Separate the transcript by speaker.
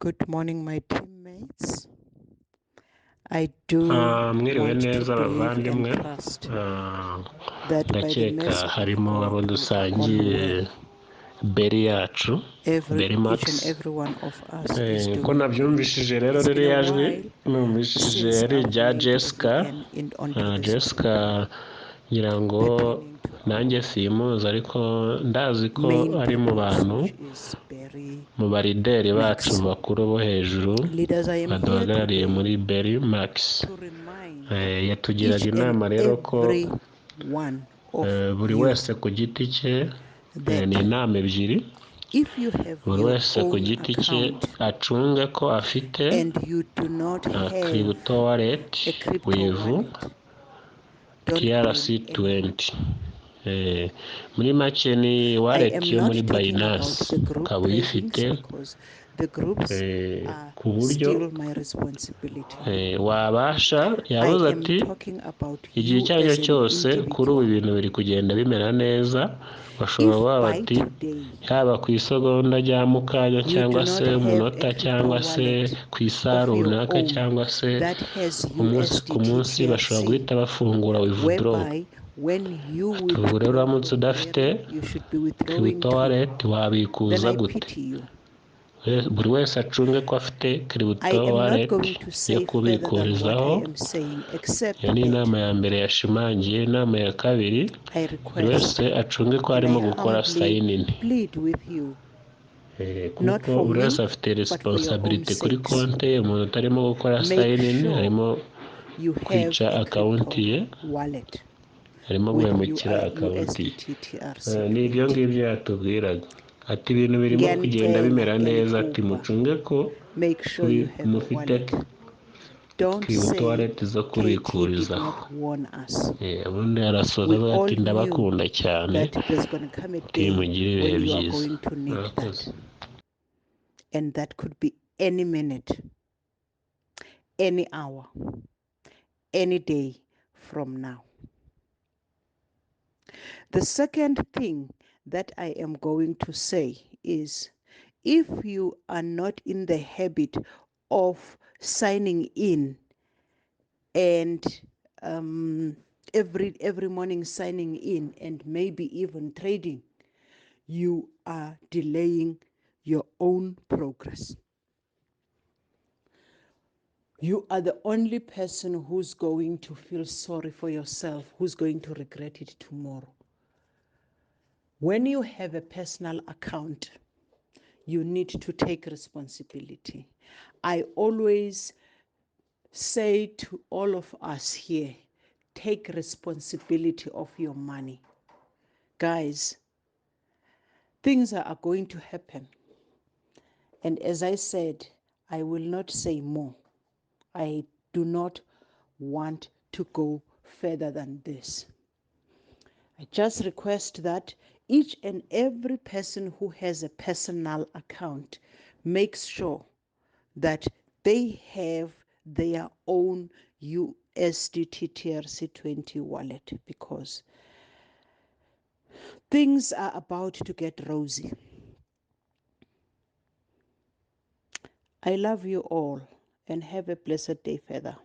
Speaker 1: Good morning, my teammates. I do
Speaker 2: mwiriwe
Speaker 1: want
Speaker 2: neza
Speaker 1: to believe
Speaker 2: abavandimwe.
Speaker 1: and trust that by the
Speaker 2: ndakeka
Speaker 1: mercy of
Speaker 2: harimo abo
Speaker 1: God, we are all
Speaker 2: dusangiye
Speaker 1: well.
Speaker 2: beri yacu, beri
Speaker 1: Each
Speaker 2: max.
Speaker 1: and every one of us is
Speaker 2: ko
Speaker 1: doing
Speaker 2: nabyumvishije
Speaker 1: great.
Speaker 2: rero
Speaker 1: It's been
Speaker 2: ririya
Speaker 1: a
Speaker 2: jwi
Speaker 1: while
Speaker 2: numvishije
Speaker 1: since
Speaker 2: ari
Speaker 1: I've
Speaker 2: irya
Speaker 1: made a
Speaker 2: Jessica.
Speaker 1: VN onto this
Speaker 2: Jessica ngira ngo
Speaker 1: pertaining to
Speaker 2: nanjye
Speaker 1: our
Speaker 2: simuzi, ariko ndazi ko
Speaker 1: main
Speaker 2: ari mu
Speaker 1: purpose,
Speaker 2: bantu,
Speaker 1: which is very
Speaker 2: mu barideri bacu
Speaker 1: max.
Speaker 2: bakuru bo hejuru
Speaker 1: Leaders, I am here
Speaker 2: baduhagarariye
Speaker 1: today
Speaker 2: muri beri max.
Speaker 1: to remind
Speaker 2: yatugiraga
Speaker 1: each
Speaker 2: inama
Speaker 1: and
Speaker 2: rero ko
Speaker 1: every one of
Speaker 2: buri
Speaker 1: you
Speaker 2: wese ku giti cye,
Speaker 1: that
Speaker 2: ni inama ebyiri.
Speaker 1: if you have
Speaker 2: buri
Speaker 1: your
Speaker 2: wese ku
Speaker 1: own
Speaker 2: giti cye
Speaker 1: account
Speaker 2: acunge ko afite
Speaker 1: and you do not have
Speaker 2: crypto wallet
Speaker 1: a crypto
Speaker 2: with
Speaker 1: wallet, don't
Speaker 2: TRC20.
Speaker 1: blame
Speaker 2: muri make ni
Speaker 1: anyone. I
Speaker 2: wallet
Speaker 1: am
Speaker 2: yo
Speaker 1: not
Speaker 2: muri
Speaker 1: talking about
Speaker 2: Binance,
Speaker 1: the group
Speaker 2: ukaba uyifite
Speaker 1: tradings because the groups are
Speaker 2: ku buryo
Speaker 1: still my responsibility.
Speaker 2: wabasha.
Speaker 1: I
Speaker 2: yavuze
Speaker 1: am
Speaker 2: ati
Speaker 1: talking about
Speaker 2: igihe
Speaker 1: you
Speaker 2: icyo ari
Speaker 1: as
Speaker 2: cyo
Speaker 1: an
Speaker 2: cyose kuri ubu
Speaker 1: individual.
Speaker 2: ibintu biri kugenda bimera neza, bashobora
Speaker 1: If
Speaker 2: kuba
Speaker 1: by
Speaker 2: bati
Speaker 1: today
Speaker 2: haba ku isegonda rya mukanya
Speaker 1: you
Speaker 2: cyangwa
Speaker 1: do
Speaker 2: se
Speaker 1: not have
Speaker 2: umunota
Speaker 1: a crypto
Speaker 2: cyangwa se
Speaker 1: wallet
Speaker 2: ku isaha
Speaker 1: of your
Speaker 2: runaka
Speaker 1: own
Speaker 2: cyangwa se
Speaker 1: that has
Speaker 2: umunsi ku munsi bashobora guhita
Speaker 1: USDT
Speaker 2: bafungura withdraw.
Speaker 1: whereby when you
Speaker 2: ubu rero
Speaker 1: withdraw
Speaker 2: uramutse
Speaker 1: from
Speaker 2: udafite
Speaker 1: where you should be withdrawing
Speaker 2: crypto
Speaker 1: to,
Speaker 2: wallet
Speaker 1: then
Speaker 2: wabikuza
Speaker 1: I
Speaker 2: gute?
Speaker 1: pity you.
Speaker 2: buri wese acunge ko afite
Speaker 1: I
Speaker 2: crypto
Speaker 1: am not
Speaker 2: wallet
Speaker 1: going to
Speaker 2: yo
Speaker 1: say further than what
Speaker 2: kubikurizaho.
Speaker 1: I am saying, except
Speaker 2: iyo ni
Speaker 1: that
Speaker 2: inama ya mbere yashimangiye. Inama ya kabiri,
Speaker 1: I
Speaker 2: buri wese
Speaker 1: request
Speaker 2: acunge ko
Speaker 1: and
Speaker 2: arimo
Speaker 1: I
Speaker 2: gukora
Speaker 1: humbly
Speaker 2: sign in,
Speaker 1: plead with you, not
Speaker 2: kuko
Speaker 1: for
Speaker 2: buri wese
Speaker 1: me,
Speaker 2: afite
Speaker 1: but for your own
Speaker 2: responsibility kuri
Speaker 1: sakes.
Speaker 2: konti ye. umuntu utarimo gukora
Speaker 1: Make
Speaker 2: sign in
Speaker 1: sure
Speaker 2: arimo
Speaker 1: you have
Speaker 2: kwica
Speaker 1: a
Speaker 2: akawunti ye,
Speaker 1: crypto wallet
Speaker 2: arimo
Speaker 1: with
Speaker 2: guhemukira akawunti ye.
Speaker 1: USDT
Speaker 2: ni ibyo
Speaker 1: TRC20.
Speaker 2: ngibyo yatubwiraga ati ibintu birimo kugenda bimera neza, ati mucunge ko
Speaker 1: Make sure you have a
Speaker 2: mufite
Speaker 1: wallet. Don't
Speaker 2: crypto
Speaker 1: say
Speaker 2: wallet zo
Speaker 1: KT did
Speaker 2: kubikurizaho.
Speaker 1: not warn us.
Speaker 2: ubundi arasoza
Speaker 1: We
Speaker 2: avuga
Speaker 1: all
Speaker 2: ati
Speaker 1: knew
Speaker 2: ndabakunda cyane,
Speaker 1: that there's going to come a
Speaker 2: ati
Speaker 1: day
Speaker 2: mugire ibihe
Speaker 1: when you are
Speaker 2: byiza.
Speaker 1: going to need
Speaker 2: Murakoze.
Speaker 1: that. And that could be any minute, any hour, any day from now. The second thing that I am going to say is, if you are not in the habit of signing in and every morning signing in and maybe even trading, you are delaying your own progress. You are the only person who's going to feel sorry for yourself, who's going to regret it tomorrow. When you have a personal account, you need to take responsibility. I always say to all of us here, take responsibility of your money. Guys, things are going to happen. And as I said, I will not say more. I do not want to go further than this. I just request that each and every person who has a personal account makes sure that they have their own USDT TRC20 wallet, because things are about to get rosy. I love you all and have a blessed day further.